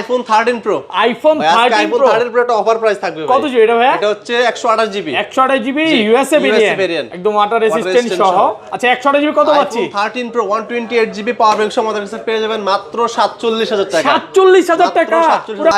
IPhone 13 pro. IPhone 13 pro একটা offer price থাকবে ভাই। কত জিবি এটা ভাই? এটা হচ্ছে 128 জিবি। 128 জিবি ইউএসএ ভেরিয়েন্ট, একদম ওয়াটার রেজিস্ট্যান্ট সহ। আচ্ছা 128 জিবি কত পাচ্ছি? IPhone 13 pro 128 GB power bank সহ আমাদের কাছে পেয়ে যাবেন মাত্র 47000 টাকা। 47000 টাকা।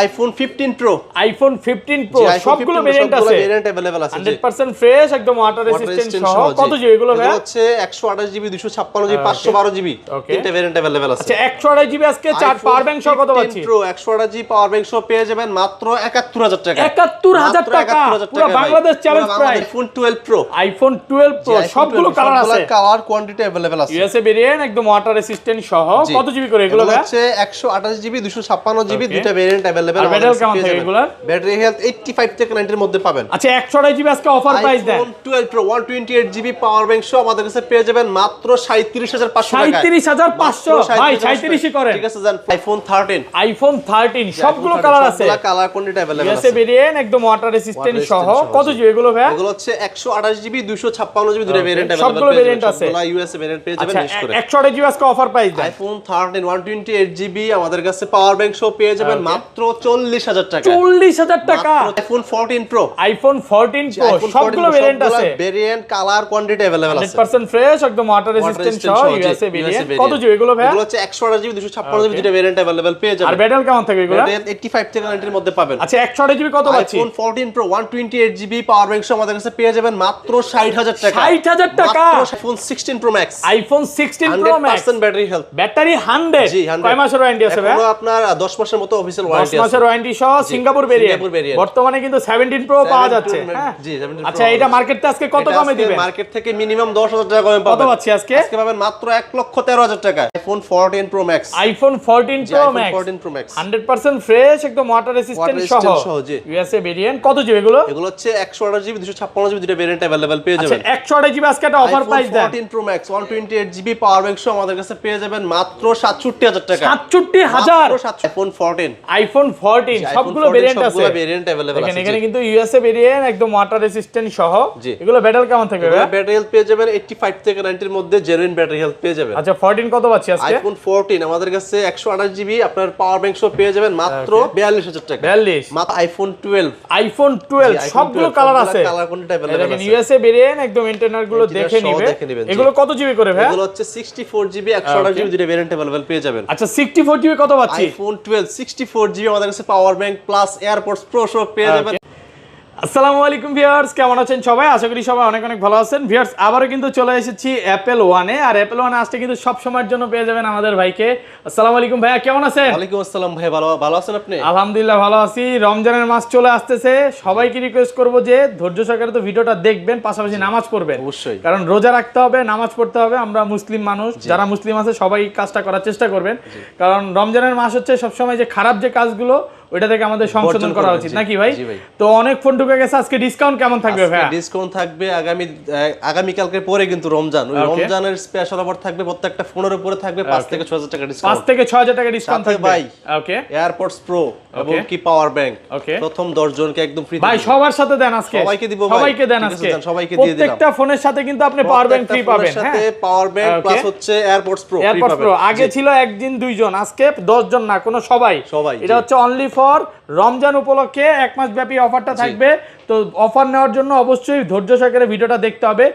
IPhone 15 pro. আইফোন 15 প্রো সবগুলো ভেরিয়েন্ট আছে, ভেরিয়েন্ট अवेलेबल আছে 100% ফ্রেশ, একদম ওয়াটার রেজিস্ট্যান্ট সহ। কত জিবি এগুলো ভাই? এটা হচ্ছে 128 জিবি 256 জিবি 512 জিবি তিনটা ভেরিয়েন্ট अवेलेबल আছে। আচ্ছা 128 জিবি আজকে চার পাওয়ার ব্যাংক সহ কত পাচ্ছি? প্রো 128 জিবি পাওয়ার ব্যাংক সহ পেয়ে যাবেন মাত্র 71000 টাকা। 71000 টাকা পুরো Bangladesh challenge price. IPhone 12 pro. IPhone 12 pro সবগুলো কালার আছে, কালার কোয়ান্টিটি अवेलेबल আছে। ইউএসএ ভেরিয়েন্ট, একদম ওয়াটার রেজিস্ট্যান্ট সহ। কত জিবি করে এগুলো ভাই? হচ্ছে 128 জিবি 256 জিবি দুটো ভেরিয়েন্ট अवेलेबल আছে। ব্যাটারি কেমন থাকে এগুলো? ব্যাটারি হেলথ 85 থেকে 90 এর মধ্যে পাবেন। আচ্ছা 128 জিবি আজকে অফার প্রাইস দেন। IPhone 12 Pro 128 GB power bank সহ আমাদের কাছে পেয়ে যাবেন মাত্র 37500 টাকা। 37500 ভাই 37ই করেন। ঠিক আছে জান। আইফোন 13। আইফোন 13 সবগুলো কালার আছে, সবগুলো কালার কোয়ান্টিটি अवेलेबल আছে। ইউএসএ ভেরিয়েন্ট, একদম ওয়াটার রেজিস্ট্যান্ট সহ। কত জিবি এগুলো ভাই? এগুলো হচ্ছে 128 জিবি 256 জিবি দুটো ভেরিয়েন্ট अवेलेबल সবগুলো ভেরিয়েন্ট আছে। সবগুলো ইউএসএ ভেরিয়েন্ট পেয়ে যাবেন বেশ করে। 128 জিবি আজকে অফার প্রাইস দেন। আইফোন 13 128 জিবি আমাদের কাছে পাওয়ার ব্যাংক সহ পেয়ে যাবেন মাত্র 40000 টাকা। 40000 টাকা। IPhone 14 pro. আইফোন 14 প্রো সবগুলো ভেরিয়েন্ট আছে, ভেরিয়েন্ট কালার কোয়ান্টিটি अवेलेबल আছে। 100% ফ্রেশ, একদম ওয়াটার রেজিস্ট্যান্ট সহ, ইউএসএ ভেরিয়েন্ট। কত জিবি এগুলো ভাই? এগুলো হচ্ছে 128 জিবি 256 জিবি দুটো ভেরিয়েন্ট अवेलेबल পেয়ে যাবেন। আর ব্যাটারি কেমন থাকে এগুলো? ব্যাটারি 85 থেকে 90 এর মধ্যে পাবেন। আচ্ছা 128 জিবি কত পাচ্ছি? IPhone 14 pro 128 GB power bank সহ আমাদের কাছে পেয়ে যাবেন মাত্র 60000 টাকা। 60000 টাকা। IPhone 16 pro max. IPhone 16 pro max 100% battery health. Battery 100। জি 100। কয় মাসের ওয়ারেন্টি আছে ভাই? এখনো আপনার 10 মাসের মতো অফিশিয়াল 10 ওয়ারেন্টি আছে। মাসের ওয়ারেন্টি সহ সিঙ্গাপুর ভেরিয়েন্ট। বর্তমানে কিন্তু 17 প্রো পাওয়া যাচ্ছে। হ্যাঁ জি 17 আচ্ছা এটা মার্কেটে আজকে কত কমে দিবেন? মার্কেট থেকে মিনিমাম 10000 টাকা কমে পাবেন। কত পাচ্ছি আজকে? আজকে পাবেন মাত্র 1,13,000 টাকা। IPhone 14 pro max. IPhone 14 pro max 14 pro max 100% fresh, একদম ওয়াটার রেজিস্ট্যান্ট সহ, ইউএসএ ভেরিয়েন্ট। কত জিবি এগুলো? এগুলো হচ্ছে 128 জিবি 256 জিবি দুটো ভেরিয়েন্ট अवेलेबल পেয়ে যাবেন। আচ্ছা 128 জিবি আজকে একটা অফার প্রাইস দেন। 14 pro max 128 GB power bank সহ আমাদের কাছে পেয়ে যাবেন মাত্র 67000 টাকা। 67000। আইফোন 14। আইফোন 14 সবগুলো ভেরিয়েন্ট আছে, সবগুলো ভেরিয়েন্ট अवेलेबल আছে। এখানে কিন্তু ইউএসএ ভেরিয়েন্ট, একদম ওয়াটার রেজিস্ট্যান্ট সহ। এগুলো ব্যাটারি কেমন থাকবে ভাই? ব্যাটারি হেলথ পেয়ে যাবেন 85 থেকে 90 এর মধ্যে জেনুইন ব্যাটারি হেলথ পেয়ে যাবেন। আচ্ছা 14 কত পাচ্ছি আজকে? আইফোন 14 আমাদের কাছে 128 জিবি আপনার পাওয়ার ব্যাংক সহ পেয়ে যাবেন মাত্র 42000 টাকা। 42। মাত্র আইফোন 12। আইফোন 12 সবগুলো কালার আছে, কালার কোয়ান্টিটি अवेलेबल দেখেন ইউএসএ ভেরিয়েন্ট, একদম ইন্টারনাল গুলো দেখে নেবেন। এগুলো কত জিবি করে ভাই? এগুলো হচ্ছে 64 জিবি 128 জিবি দুটো ভেরিয়েন্ট अवेलेबल পেয়ে যাবেন। আচ্ছা 64 জিবি কত পাচ্ছি? আইফোন 12 64 জিবি আমাদের কাছে power bank plus AirPods pro সহ পেয়ে যাবেন। আসসালামু আলাইকুম ভিউয়ার্স, কেমন আছেন সবাই? আশা করি সবাই অনেক অনেক ভালো আছেন। ভিউয়ার্স আবারও কিন্তু চলে এসেছি অ্যাপল ওয়ানে, আর অ্যাপল ওয়ানে আসতে কিন্তু সব সময়ের জন্য পেয়ে যাবেন আমাদের ভাইকে। আসসালামু আলাইকুম ভাইয়া, কেমন আছেন? ওয়ালাইকুম আসসালাম ভাই, ভালো আছেন আপনি? আলহামদুলিল্লাহ ভালো আছি। রমজানের মাস চলে আসতেছে, সবাইকে রিকোয়েস্ট করব যে ধৈর্য সহকারে তো ভিডিওটা দেখবেন, পাশাপাশি নামাজ পড়বেন অবশ্যই, কারণ রোজা রাখতে হবে, নামাজ পড়তে হবে। আমরা মুসলিম মানুষ, যারা মুসলিম আছে সবাই কাজটা করার চেষ্টা করবেন, কারণ রমজানের মাস হচ্ছে সবসময় যে খারাপ যে কাজগুলো ওইটা থেকে আমাদের সংশোধন করা উচিত, নাকি ভাই? তো অনেক ফোন ঢুকে গেছে, আজকে ডিসকাউন্ট কেমন থাকবে ভাই? ডিসকাউন্ট থাকবে আগামী কালকে পরে কিন্তু রমজান, ওই রমজানের স্পেশাল অফার থাকবে, প্রত্যেকটা ফোনের উপরে থাকবে 5 থেকে 6000 টাকা ডিসকাউন্ট। 5 থেকে 6000 টাকা ডিসকাউন্ট থাকবে ভাই। ওকে, এয়ারপডস প্রো এবং কি পাওয়ার ব্যাংক প্রথম 10 জনকে একদম ফ্রি ভাই, সবার সাথে দেন আজকে, সবাইকে দিব ভাই, সবাইকে দেন আজকে, সবাইকে দিয়ে দিলাম। প্রত্যেকটা ফোনের সাথে কিন্তু আপনি পাওয়ার ব্যাংক ফ্রি পাবেন। হ্যাঁ, সাথে পাওয়ার ব্যাংক প্লাস হচ্ছে এয়ারপডস প্রো ফ্রি পাবেন। আগে ছিল একদিন 2 জন, আজকে 10 জন না, কোনো সবাই। এটা হচ্ছে অনলি ফর রমজান উপলক্ষে 1 মাস ব্যাপী অফারটা থাকবে। তো অফার নেওয়ার জন্য অবশ্যই ধৈর্য সহকারে ভিডিওটা দেখতে হবে।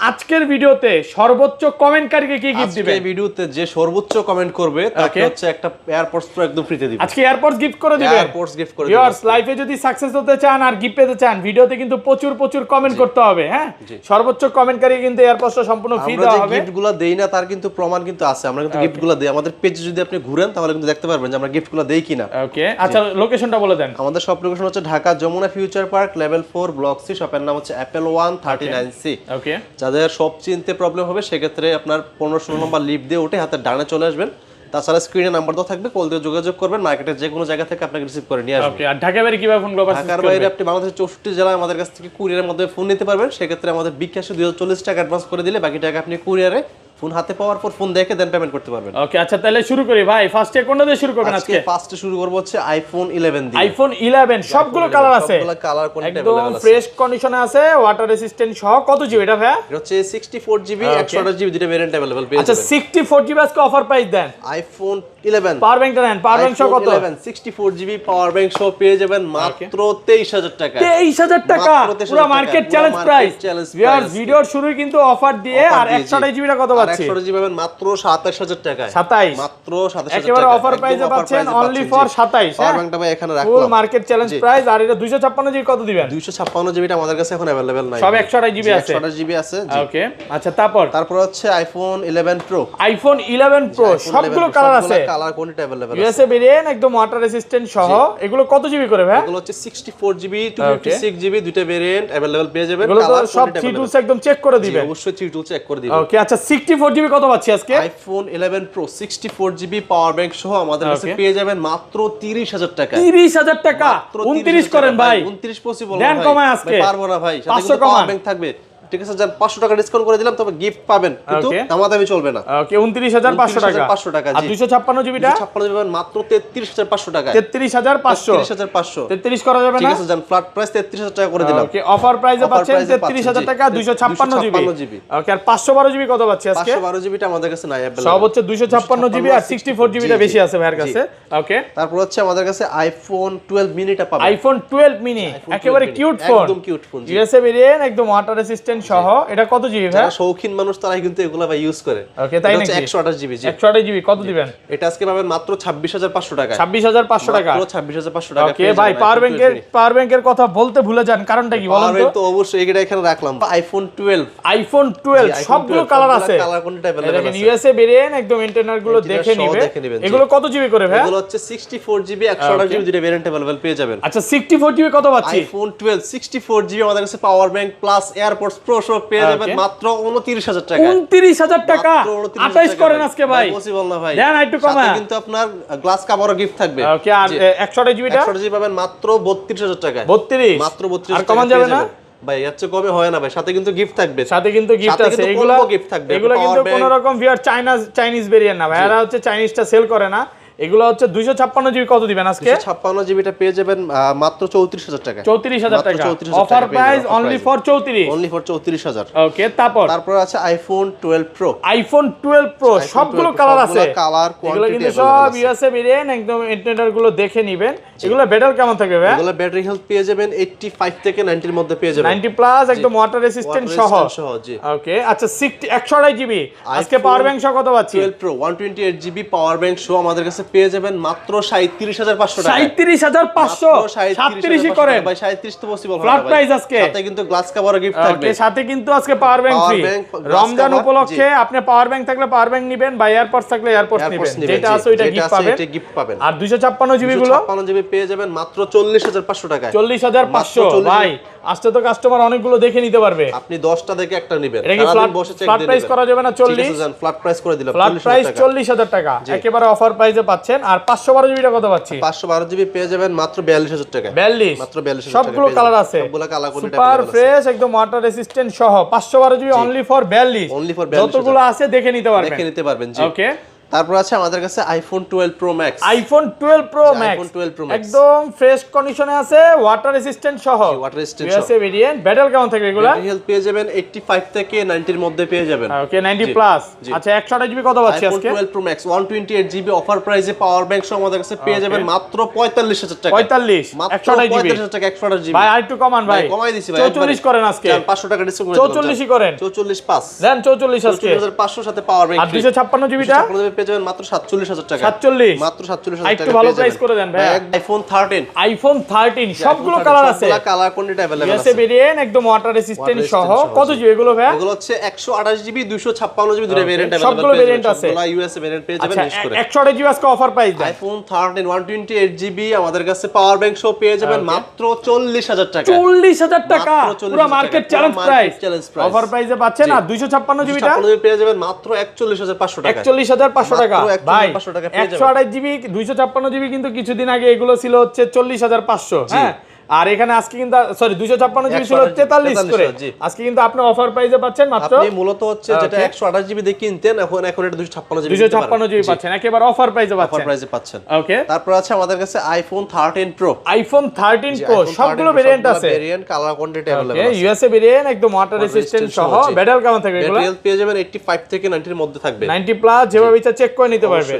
আজকের ভিডিওতে সর্বোচ্চ কমেন্টকারীকে কি গিফট দিবেন? আজকের ভিডিওতে যে সর্বোচ্চ কমেন্ট করবে তাকে হচ্ছে একটা এয়ারপডস প্রো একদম ফ্রিতে দিব। আজকে এয়ারপডস গিফট করে দিবেন, এয়ারপডস গিফট করে দিবেন। ভিউয়ার্স লাইফে যদি সাকসেস হতে চান আর গিফট পেতে চান, ভিডিওতে কিন্তু প্রচুর কমেন্ট করতে হবে। হ্যাঁ, সর্বোচ্চ কমেন্টকারী কিন্তু এয়ারপডসটা সম্পূর্ণ ফ্রি দেওয়া হবে। আমরা যে গিফটগুলো দেই না তার কিন্তু প্রমাণ কিন্তু আছে, আমরা কিন্তু গিফটগুলো দেই। আমাদের পেজে যদি আপনি ঘুরেন তাহলে কিন্তু দেখতে পারবেন যে আমরা গিফটগুলো দেই কিনা। ওকে, আচ্ছা লোকেশনটা বলে দেন। আমাদের সব লোকেশন হচ্ছে Dhaka Jamuna future park level 4 block C, শপের নাম হচ্ছে অ্যাপল ওয়ান 39C। ওকে, যাদের সব চিনতে প্রবলেম হবে সেক্ষেত্রে আপনার 15-16 নম্বর লিফট দিয়ে উঠে হাতের ডানে চলে আসবেন। তাছাড়া স্ক্রিনে নাম্বার তো থাকবে, কল দিয়ে যোগাযোগ করবেন, মার্কেটের যে কোনো জায়গা থেকে আপনাকে রিসিভ করে নিয়ে আসবেন। ওকে, আর ঢাকা বাইরে কিভাবে ফোন করবেন? ঢাকার বাইরে আপনি বাংলাদেশের 64 জেলায় আমাদের কাছ থেকে কুরিয়ারের মাধ্যমে ফোন নিতে পারবেন। সেক্ষেত্রে আমাদের বিকাশে 240 টাকা অ্যাডভান্স করে দিলে বাকি টাকা আপনি কুরিয়ারে ফোন হাতে পাওয়ার পর ফোন দেখে দেন পেমেন্ট করতে পারবেন। ওকে, আচ্ছা তাহলে শুরু করি ভাই। ফার্স্টে কোনটা দিয়ে শুরু করবেন আজকে? ফার্স্টে শুরু করব হচ্ছে আইফোন 11 দিয়ে। আইফোন 11 সবগুলো কালার আছে, সবগুলো কালার কোয়ান্টিটি একদম अवेलेबल আছে, ফ্রেশ কন্ডিশনে আছে, ওয়াটার রেসিস্ট্যান্ট সহ। কত জিবি এটা ভাই? এটা হচ্ছে 64 জিবি 128 জিবি দুটো ভেরিয়েন্ট अवेलेबल পেয়ে আচ্ছা যাবেন। 64 জিবি আজকে অফার প্রাইস দেন। আইফোন 11 পাওয়ার ব্যাংকটা নেন, পাওয়ার ব্যাংক সহ কত? 11 64 জিবি পাওয়ার ব্যাংক সহ পেয়ে যাবেন মাত্র 23000 টাকা। 23000 টাকা, মাত্র 23,000 পুরো market challenge price. Challenge viewers ভিডিওর শুরুই কিন্তু অফার দিয়ে। আর 128 জিবিটা কত পাচ্ছি? 128 জিবি পাবেন মাত্র 27000 টাকায়। 27 মাত্র 27000 টাকা, একেবারে অফার প্রাইসে পাচ্ছেন, অনলি ফর 27। পাওয়ার ব্যাংকটা ভাই এখানে রাখলাম, ফুল মার্কেট চ্যালেঞ্জ প্রাইস। আর এটা 256 জিবি কত দিবেন? 256 জিবিটা আমাদের কাছে এখন अवेलेबल নাই, সব 128 জিবি আছে। 128 জিবি আছে জি। ওকে, আচ্ছা তারপর হচ্ছে আইফোন 11 প্রো। আইফোন 11 প্রো সবগুলো কালার আছে, কালার কোয়ান্টিটি अवेलेबल আছে, ইউএসএ ভেরিয়েন্ট, একদম ওয়াটার রেসিস্ট্যান্ট সহ। এগুলো কত জিবি করে ভাই? এগুলো হচ্ছে 64 জিবি 256 জিবি দুটো ভেরিয়েন্ট अवेलेबल পেয়ে যাবেন। এগুলো তো কালার সব 3 টুলস একদম চেক করে দিবেন, অবশ্যই 3 টুল চেক করে দিবেন। ওকে, আচ্ছা 64 জিবি কত পাচ্ছি আজকে? IPhone 11 pro 64 GB power bank সহ আমাদের কাছে পেয়ে যাবেন মাত্র 30000 টাকা। 30000 টাকা, 29 করেন ভাই। 29 পসিবল দেন কমায় আজকে। পারবো না ভাই, সাথে 500 কিন্তু পাওয়ার ব্যাংক থাকবে, ঠিক আছে? যান 500 টাকা ডিসকাউন্ট করে দিলাম, তবে গিফট পাবেন, কিন্তু দামাদামি চলবে না। ওকে, 29500 টাকা। 500 টাকা আর জি। 256 জিবিটা 256 জিবি পাবেন মাত্র 33500 টাকা। 33500। 33500 33 করা যাবে ঠিক না? আছে, যান ফ্ল্যাট প্রাইস 33000 টাকা করে দিলাম। ওকে, অফার প্রাইসে Offer পাচ্ছেন price এ 33000 টাকা, পাচ্ছেন, 256 জিবি। 256 জিবি। ওকে, আর 512 জিবি কত পাচ্ছি আজকে? 512 জিবিটা আমাদের কাছে নাই अवेलेबल, সব হচ্ছে 256 জিবি আর 64 জিবিটা বেশি আছে ভাইয়ের কাছে। ওকে, তারপর হচ্ছে আমাদের কাছে আইফোন 12 মিনিটা পাবেন। আইফোন 12 মিনি একেবারে কিউট ফোন, একদম কিউট ফোন জি। ইউএসএ ভেরিয়েন্ট, একদম ওয়াটার রেসিস্ট্যান্ট সহ। এটা কত জিবি ভাই? যারা শৌখিন মানুষ তারাই কিন্তু এগুলা ভাই ইউজ করে। ওকে, তাই নাকি? 128 জিবি জি। 128 জিবি কত দিবেন? এটা আজকে পাবেন মাত্র 26500 টাকা। 26500 টাকা, মাত্র 26500 টাকা। ওকে ভাই, পাওয়ার ব্যাংকের কথা বলতে ভুলে যান, কারণটা কি বলেন তো? তো অবশ্যই এটা এখানে রাখলাম। আইফোন 12 সবগুলো কালার আছে, কালার কোনটা अवेलेबल দেখেন আছে। ইউএসএ ভেরিয়েন্ট, একদম ইন্টারনাল গুলো দেখে নিবে। এগুলো কত জিবি করে ভাই? এগুলো হচ্ছে 64 জিবি 128 জিবি দুটো ভেরিয়েন্ট अवेलेबल পেয়ে যাবেন। আচ্ছা 64 জিবি কত পাচ্ছি? আইফোন 12 64 জিবি আমাদের কাছে power bank plus AirPods pro সব পেয়ে যাবেন মাত্র 29000 টাকা। 29000 টাকা, 28 করেন আজকে ভাই। পসিবল না ভাই, দেন একটু কমা। সাথে কিন্তু আপনার গ্লাস কাভারও গিফট থাকবে। ওকে, আর 128 জিবিটা 128 জিবি পাবেন মাত্র 32000 টাকা। 32 মাত্র 32000 আর টাকা কমান যাবে না ভাই, এর চেয়ে কমে হয় না ভাই, সাথে কিন্তু গিফট থাকবে। সাথে কিন্তু গিফট আছে। এগুলো গিফট থাকবে, এগুলো কিন্তু কোন রকম ভিআর চাইনিজ ভেরিয়েন্ট না ভাই, এরা হচ্ছে চাইনিজটা সেল করে না। এগুলো হচ্ছে 256 জিবি কত দিবেন আজকে? 256 জিবিটা পেয়ে যাবেন মাত্র 34000 টাকা। 34000 টাকা, 34,000 অফার টাকা price only for 34। Only for 34000। ওকে, তারপর আছে আইফোন 12 প্রো। আইফোন 12 প্রো সবগুলো কালার আছে, কালার এগুলো কোয়ান্টিটি কিন্তু সব ইউএসএ ভেরিয়েন্ট, একদম ইন্টারনেট গুলো দেখে নেবেন। এগুলো ব্যাটারি কেমন থাকবে ভাই? এগুলো ব্যাটারি হেলথ পেয়ে যাবেন 85 থেকে 90 এর মধ্যে পেয়ে যাবেন। 90 প্লাস, একদম ওয়াটার রেসিস্ট্যান্ট সহ জি। ওকে, আচ্ছা 128 জিবি আজকে পাওয়ার ব্যাংক সহ কত পাচ্ছি? 12 প্রো 128 জিবি পাওয়ার ব্যাংক সহ আমাদের কাছে পেয়ে যাবেন মাত্র 37500 টাকা। 37500, 37 করেন ভাই, 37 তো পসিবল হবে ফ্ল্যাট প্রাইস আজকে। সাথে কিন্তু গ্লাস কাভারও গিফট থাকবে। ওকে, সাথে কিন্তু আজকে পাওয়ার ব্যাংক ফ্রি। রমজান উপলক্ষে আপনি পাওয়ার ব্যাংক থাকলে পাওয়ার ব্যাংক নেবেন, বা এয়ারপডস থাকলে এয়ারপডস নেবেন, যেটা আছে ওইটা গিফট পাবেন। আর 256 জিবি গুলো 256 জিবি পেয়ে যাবেন মাত্র 40500 টাকা। 40500 ভাই, আজকে তো কাস্টমার অনেকগুলো দেখে নিতে পারবে। আপনি 10টা দেখে একটা নেবেন, এটা কি ফ্ল্যাট প্রাইস করা যাবে না? 40 ঠিক আছে, জান ফ্ল্যাট প্রাইস করে দিলাম, ফ্ল্যাট প্রাইস 40000 টাকা, একেবারে অফার প্রাইসে পাচ্ছেন। আর 512 জিবিটা কত পাচ্ছি? 512 জিবি পেয়ে যাবেন মাত্র 42000 টাকা। 42 মাত্র 42000 টাকা। সবগুলো কালার আছে, সবগুলো কালার কোয়ান্টিটি সুপার ফ্রেশ, একদম ওয়াটার রেসিস্ট্যান্ট সহ। 512 GB only for 42, only for 42 যতগুলো আছে দেখে নিতে পারবেন, দেখে নিতে পারবেন জি। ওকে, তারপর আছে আমাদের কাছে iPhone 12 pro max. IPhone 12 pro max একদম ফ্রেশ কন্ডিশনে আছে, ওয়াটার রেসিস্ট্যান্ট সহ, water resistant USA variant. Battery কেমন থাকবে এগুলা? ব্যাটারি হেলথ পেয়ে যাবেন 85 থেকে 90 এর মধ্যে পেয়ে যাবেন। ওকে, 90 প্লাস। আচ্ছা 128 জিবি কত পাচ্ছি আজকে? IPhone 12 pro max 128 GB offer প্রাইসে পাওয়ার ব্যাংক সহ আমাদের কাছে পেয়ে যাবেন মাত্র 45000 টাকা। 45 128 জিবি 45000 টাকা 128 জিবি ভাই, আরেকটু কমান ভাই, কমাই দিছি ভাই, 44 করেন আজকে। 500 টাকা ডিসকাউন্ট করে 44 করেন, 44 পাস দেন 44 আজকে। 44500 সাথে পাওয়ার ব্যাংক। আর 256 জিবিটা 256 জিবি পেয়ে যাবেন মাত্র 47000 টাকা। 47 মাত্র 47000 টাকা। একটু ভালো প্রাইস করে দেন ভাই। আইফোন 13 আইফোন 13 সবগুলো কালার আছে, সবগুলো কালার কোয়ান্টিটি अवेलेबल আছে। ইউএসএ ভেরিয়েন্ট, একদম ওয়াটার রেসিস্ট্যান্ট সহ। কত জিবি এগুলো ভাই? এগুলো হচ্ছে 128 জিবি 256 জিবি দুটো ভেরিয়েন্ট अवेलेबल সবগুলো ভেরিয়েন্ট আছে, সবগুলো ইউএসএ ভেরিয়েন্ট পেয়ে যাবেন বেশ করে। 128 জিবি আজকে অফার প্রাইস দেন। আইফোন 13 128 জিবি আমাদের কাছে পাওয়ার ব্যাংক সহ পেয়ে যাবেন মাত্র 40000 টাকা। 40000 টাকা, পুরো মার্কেট চ্যালেঞ্জ প্রাইস, অফার প্রাইসে পাচ্ছেন। আর 256 জিবিটা 256 জিবি পেয়ে যাবেন মাত্র 41500 টাকা। 41500 টাকা ভাই। 41500 টাকা পেয়ে যাবেন। 128 জিবি 256 জিবি কিন্তু কিছুদিন আগে এগুলো ছিল হচ্ছে 40500। হ্যাঁ, আর এখানে আজকে কিন্তু সরি 256 জিবি ছিল 43 করে, আজকে কিন্তু আপনি অফার প্রাইসে পাচ্ছেন মাত্র, আপনি মূলত হচ্ছে যেটা 128 জিবি দিয়ে কিনতেন এখন এটা 256 জিবি 256 জিবি পাচ্ছেন, একেবারে অফার প্রাইসে পাচ্ছেন, অফার প্রাইসে পাচ্ছেন। ওকে, তারপর আছে আমাদের কাছে আইফোন 13 প্রো, আইফোন 13 প্রো সবগুলো ভেরিয়েন্ট আছে, ভেরিয়েন্ট কালার কোয়ান্টিটি अवेलेबल ওকে, আছে, ইউএসএ ভেরিয়েন্ট একদম ওয়াটার রেজিস্ট্যান্ট সহ, ব্যাটারি কেমন থাকবে এগুলো? ব্যাটারি পেয়ে যাবেন 85 থেকে 90 এর মধ্যে থাকবে, 90 প্লাস যেভাবে ইচ্ছা চেক করে নিতে পারবে।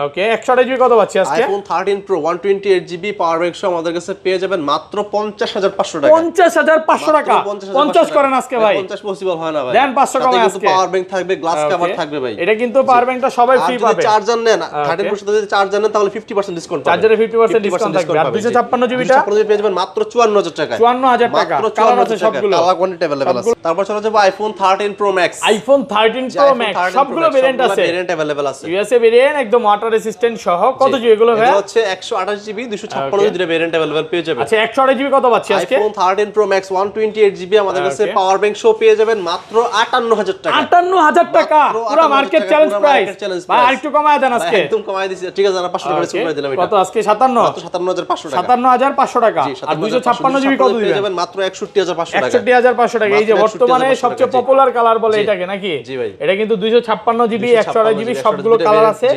ওকে, 128 জিবি কত পাচ্ছি আজকে? IPhone 13 pro 128 GB power bank সহ আমাদের কাছে পেয়ে যাবেন মাত্র 50500 টাকা, 50500 টাকা, 50 করেন আজকে ভাই, 50 পসিবল হয় না ভাই, দেন 500 কমায় আজকে, পাওয়ার ব্যাংক থাকবে, গ্লাস কভার থাকবে ভাই, এটা কিন্তু পাওয়ার ব্যাংকটা সবাই ফ্রি পাবে, যদি চার্জার নেন 13 প্রো যদি চার্জার নেন তাহলে 50% ডিসকাউন্ট পাবেন, চার্জারে 50% ডিসকাউন্ট থাকবে, আর 256 জিবিটা 256 জিবি পেয়ে যাবেন মাত্র 54000 টাকা, 54000 টাকা, কালার আছে সবগুলো, কালার কোয়ান্টিটি अवेलेबल আছে। তারপর চলে যাব iPhone 13 pro max, iPhone 13 pro max সবগুলো ভেরিয়েন্ট আছে, ভেরিয়েন্ট अवेलेबल আছে, ইউএসএ ভেরিয়েন্ট একদম ওয়াটার রেজিস্ট্যান্ট সহ, কত জিবি এগুলো ভাই? এটা হচ্ছে 128 জিবি 256 জিবি ভেরিয়েন্ট अवेलेबल পেয়ে যাবেন। আচ্ছা, 128 জিবি কত পাচ্ছি আজকে? আইফোন 13 প্রো ম্যাক্স 128 জিবি আমাদের কাছে পাওয়ার ব্যাংক সহ পেয়ে যাবেন মাত্র 58000 টাকা, 58000 টাকা, পুরো মার্কেট চ্যালেঞ্জ প্রাইস ভাই, আরেকটু কমায় দেন আজকে, একদম কমায় দিছি, ঠিক আছে, 500 টাকা ডিসকাউন্ট করে দিলাম, এটা কত আজকে? 57 মাত্র 57500 টাকা, 57500 টাকা, আর 256 জিবি কত পেয়ে দিবেন? যাবেন মাত্র 61500 টাকা, 61500 টাকা, এই যে বর্তমানে সবচেয়ে পপুলার কালার বলে এটাকে নাকি? জি ভাই, এটা কিন্তু 256 জিবি 128 জিবি সবগুলো কালার আছে,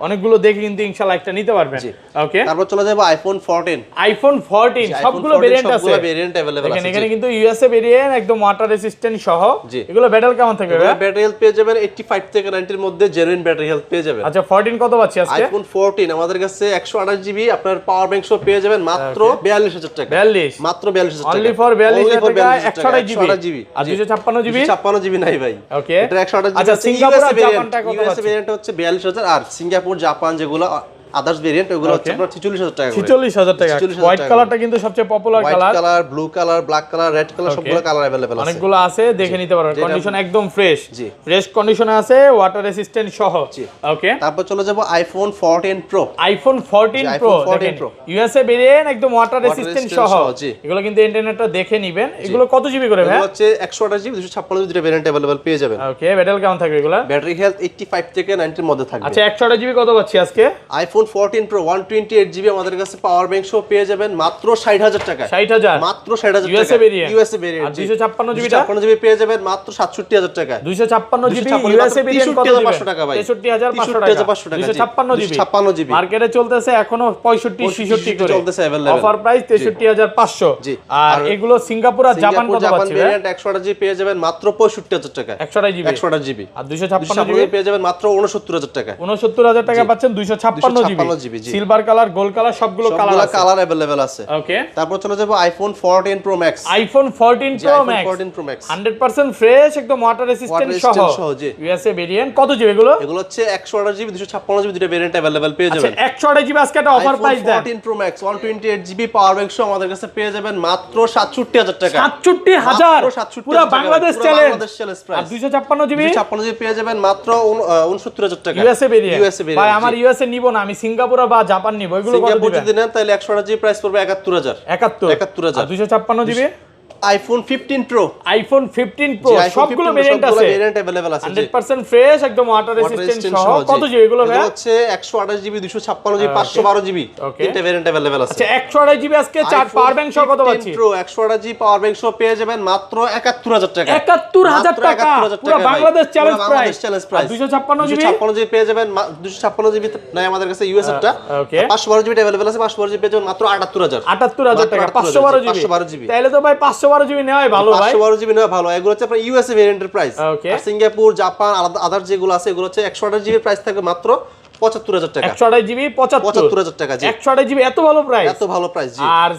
অনেকগুলো দেখে কিন্তু ইনশাআল্লাহ একটা নিতে পারবেন। ওকে, তারপর চলে যাব আইফোন 14, আইফোন 14 সবগুলো ভেরিয়েন্ট আছে, সবগুলো ভেরিয়েন্ট अवेलेबल আছে, এখানে কিন্তু ইউএসএ ভেরিয়েন্ট একদম ওয়াটার রেজিস্ট্যান্ট সহ, এগুলো ব্যাটারি কেমন থাকবে ভাই? ব্যাটারি হেলথ পেয়ে যাবেন 85 থেকে 90 এর মধ্যে জেনুইন ব্যাটারি হেলথ পেয়ে যাবেন। আচ্ছা, 14 কত পাচ্ছি আজকে? আইফোন 14 আমাদের কাছে 128 জিবি আপনার পাওয়ার ব্যাংক সহ পেয়ে যাবেন মাত্র 42000 টাকা, 42 মাত্র 42000 টাকা, অনলি ফর 42000 টাকা, 128 জিবি আর 256 জিবি, 256 জিবি নাই ভাই, ওকে, এটা 128 জিবি। আচ্ছা, সিঙ্গাপুর আর জাপানটা কত ইউএসএ পাচ্ছি? ভেরিয়েন্ট হচ্ছে 42000, আর সিঙ্গাপুর জাপান যেগুলো আদার্স ভেরিয়েন্ট ওগুলো হচ্ছে আপনার 46000 টাকা করে, 46000 টাকা। হোয়াইট কালারটা কিন্তু সবচেয়ে popular colour, white colour, blue colour, black colour, red colour সবগুলো কালার अवेलेबल আছে, অনেকগুলো আছে, দেখে নিতে পারবেন, কন্ডিশন একদম ফ্রেশ, জি ফ্রেশ কন্ডিশনে আছে, ওয়াটার রেজিস্ট্যান্ট সহ। ওকে, তারপর চলে যাব iPhone 14 pro, iPhone 14 pro USA variant একদম ওয়াটার রেজিস্ট্যান্ট সহ, এগুলো কিন্তু ইন্টারনেটটা দেখে নেবেন, এগুলো কত জিবি করে ভাই? এগুলো হচ্ছে 128 জিবি 256 জিবি ভেরিয়েন্ট अवेलेबल পেয়ে যাবেন। ওকে, ব্যাটারি কেমন থাকবে এগুলো? ব্যাটারি হেলথ 85 থেকে 90 এর মধ্যে থাকবে। আচ্ছা, 128 জিবি কত পাচ্ছি আজকে? আইফোন 14 প্রো 128 জিবি আমাদের কাছে পাওয়ার ব্যাংক সহ পেয়ে যাবেন মাত্র 60000 টাকা, 60000 মাত্র 60000 টাকা, ইউএসএ ভেরিয়েন্ট, ইউএসএ ভেরিয়েন্ট, আর 256 জিবি 256 জিবি পেয়ে যাবেন মাত্র 67000 টাকা, 256 জিবি ইউএসএ ভেরিয়েন্ট কত দিবেন? 63500 টাকা ভাই, 63500 টাকা, 256 জিবি, 256 জিবি মার্কেটে চলতেছে এখনো 65 66 করে চলতেছে अवेलेबल, অফার প্রাইস 63500। জি, আর এগুলো সিঙ্গাপুর আর জাপান কত পাচ্ছি ভাই? ভেরিয়েন্ট 128 জিবি পেয়ে যাবেন মাত্র 65000 টাকা, 128 জিবি, 128 জিবি, আর 256 জিবি পেয়ে যাবেন মাত্র 69000 টাকা, 69000 টাকা পাচ্ছেন 256 GB, silver colour, gold colour সবগুলো কালার अवेलेबल আছে। ওকে, তারপর চলে যাব iPhone 14 pro max, iPhone 14 pro max 14 pro max 100% fresh একদম ওয়াটার রেজিস্ট্যান্ট সহ, ইউএসএ ভেরিয়েন্ট, কত জিবি এগুলো? এগুলো হচ্ছে 128 জিবি 256 জিবি দুটো ভেরিয়েন্ট अवेलेबल পেয়ে যাবেন। আচ্ছা, 128 জিবি আজকে একটা অফার প্রাইস দেন, 14 pro max 128 GB power bank সহ আমাদের কাছে পেয়ে যাবেন মাত্র 67000 টাকা, 67000 পুরো বাংলাদেশ চ্যালেঞ্জ, আর 256 জিবি 256 জিবি পেয়ে যাবেন মাত্র 69000 টাকা, ইউএসএ ভেরিয়েন্ট। ভাই আমার ইউএসএ নিব না, আমি সিঙ্গাপুর বা জাপান নিব, এগুলো কত দিবেন? যদি নেন তাহলে 128 জিবি প্রাইস পড়বে 71000, 71000, আর 256 GB iPhone 15 pro, iPhone 15 pro সবগুলো ভেরিয়েন্ট আছে, ভেরিয়েন্ট अवेलेबल আছে 100% ফ্রেশ একদম ওয়াটার রেজিস্ট্যান্ট সহ, কত জিবি এগুলো ভাই? এগুলো হচ্ছে 128 জিবি 256 জিবি 512 জিবি তিনটা ভেরিয়েন্ট अवेलेबल আছে। আচ্ছা, 128 জিবি আজকে চার পাওয়ার ব্যাংক সহ কত পাচ্ছি? প্রো 128 জিবি পাওয়ার ব্যাংক সহ পেয়ে যাবেন মাত্র 71000 টাকা, 71000 টাকা পুরো Bangladesh challenge price, 256 GB 256 GB পেয়ে যাবেন 256 জিবি নাই আমাদের কাছে ইউএসএ টা, 512 জিবি अवेलेबल আছে, 512 জিবি পেয়ে যাবেন মাত্র 78000 টাকা, 512 জিবি, তাহলে তো ভাই 512 জিবি নেওয়াই ভালো ভাই, 512 জিবি নেওয়া ভালো। এগুলো হচ্ছে আপনার ইউএসএ ভেরিয়েন্টের প্রাইস, আর সিঙ্গাপুর, জাপান, আদার যেগুলো আছে এগুলো হচ্ছে 128 জিবির প্রাইস থাকবে মাত্র 75000 টাকা, 128 জিবি 75000 টাকা, জি 128 জিবি এত ভালো প্রাইস, এত ভালো প্রাইস, জি। আর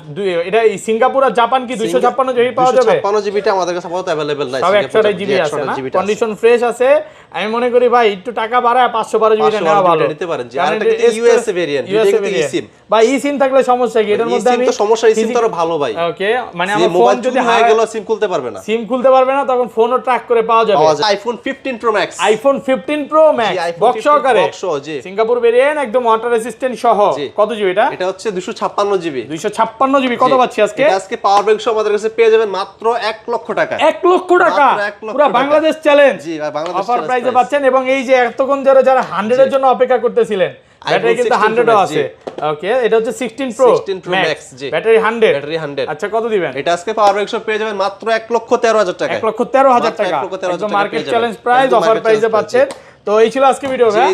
এটা সিঙ্গাপুর আর জাপান কি 256 জিবি পাওয়া যাবে? 256 জিবিটা আমাদের কাছে আপাতত अवेलेबल নাই, সব 128 জিবি আছে না, কন্ডিশন ফ্রেশ আছে। আমি মনে করি ভাই একটু টাকা বাড়ায় 512 জিবিটা নেওয়া ভালো, নিতে পারেন, জি। আর এটা কিন্তু ইউএসএ ভেরিয়েন্ট, এটা কিন্তু eSIM ভাই, eSIM থাকলে সমস্যা কি? এটার মধ্যে আমি তো সমস্যা, eSIM তো আরো ভালো ভাই। ওকে, মানে আমার ফোন যদি হারিয়ে গেল সিম খুলতে পারবে না, সিম খুলতে পারবে না, তখন ফোনও ট্র্যাক করে পাওয়া যাবে। IPhone 15 pro max, iPhone 15 pro max box সহকারে, জি সিঙ্গাপুর ভেরিয়েন্ট একদম ওয়াটার রেজিস্ট্যান্ট সহ, কত জিবি এটা? এটা হচ্ছে 256 জিবি, 256 জিবি, কত পাচ্ছি আজকে? এটা আজকে পাওয়ার ব্যাংক সহ আমাদের কাছে পেয়ে যাবেন মাত্র 1 লক্ষ টাকা, 1 লক্ষ টাকা পুরো বাংলাদেশ চ্যালেঞ্জ, জি ভাই, বাংলাদেশ অফার প্রাইসে পাচ্ছেন। এবং এই যে এতক্ষণ যারা 100 এর জন্য অপেক্ষা করতেছিলেন, ব্যাটারি কিন্তু 100 ও আছে। ওকে, এটা হচ্ছে 16 Pro 16 Pro Max, জি। ব্যাটারি 100। ব্যাটারি 100। আচ্ছা, কত দিবেন? এটা আজকে পাওয়ার ব্যাংক পেয়ে যাবেন মাত্র 1,13,000 টাকা। 1,13,000 টাকা। একদম মার্কেট চ্যালেঞ্জ প্রাইস, অফার প্রাইসে পাচ্ছেন। তো এই ছিল আজকে ভিডিও।